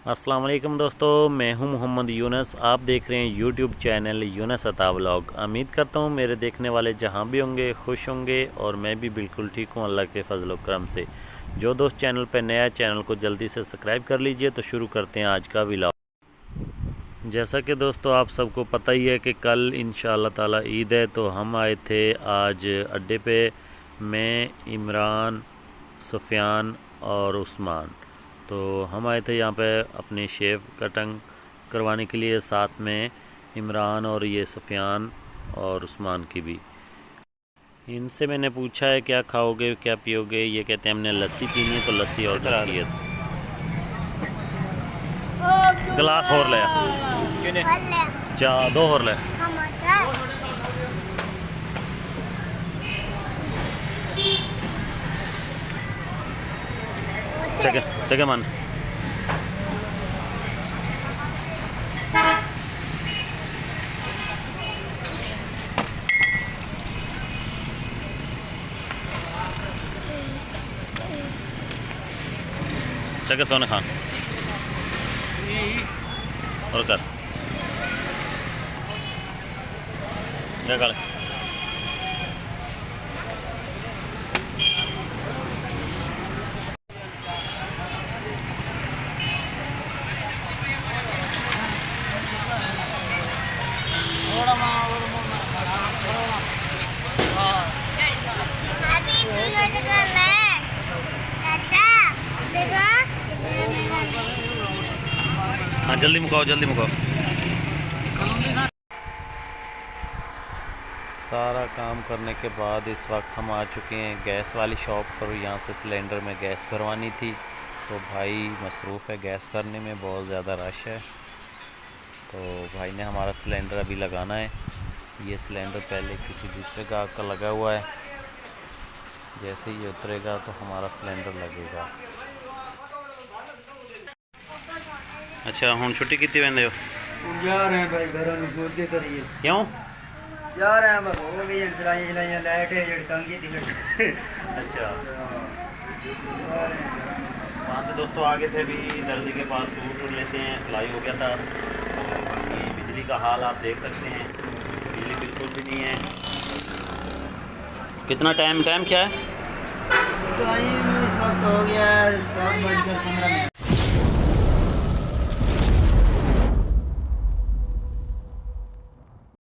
अस्सलाम वालेकुम दोस्तों, मैं हूं मोहम्मद यूनस। आप देख रहे हैं यूट्यूब चैनल यूनस अता व्लॉग। उम्मीद करता हूं मेरे देखने वाले जहां भी होंगे खुश होंगे और मैं भी बिल्कुल ठीक हूं अल्लाह के फजल करम से। जो दोस्त चैनल पर नया चैनल को जल्दी से सब्सक्राइब कर लीजिए। तो शुरू करते हैं आज का व्लॉग। जैसा कि दोस्तों आप सबको पता ही है कि कल इंशाअल्लाह ताला ईद है, तो हम आए थे आज अड्डे पे। मैं, इमरान, सुफियान और उस्मान, तो हम आए थे यहाँ पे अपनी शेव कटिंग करवाने के लिए। साथ में इमरान और ये सुफियान और उस्मान की भी। इनसे मैंने पूछा है क्या खाओगे क्या पियोगे। ये कहते हैं हमने लस्सी पीनी है, तो लस्सी और की है। गिलास और ले जा, दो और ले। जगह जगह मन जगह सोने खान और कर क्या कर हाँ जल्दी मुकाओ जल्दी मुकाओ। सारा काम करने के बाद इस वक्त हम आ चुके हैं गैस वाली शॉप पर। यहाँ से सिलेंडर में गैस भरवानी थी, तो भाई मसरूफ़ है गैस भरने में, बहुत ज़्यादा रश है। तो भाई ने हमारा सिलेंडर अभी लगाना है। ये सिलेंडर पहले किसी दूसरे गाहक का लगा हुआ है, जैसे ही उतरेगा तो हमारा सिलेंडर लगेगा। अच्छा हुण छुट्टी कितनी वेंदे हो? जा रहे हैं भाई घर में सोचे करिए क्यों जा रहे हैं? बस हो गई चलाई चलाई लाइट है जड़ी तंगी थी। अच्छा वहाँ से दोस्तों आगे थे भी दर्जी के पास सूट लेते हैं, सिलाई हो गया था। और बाकी बिजली का हाल आप देख सकते हैं, बिजली बिल्कुल भी नहीं है। कितना टाइम क्या है? टाइम 7 हो गया, 7 बजकर 15 मिनट।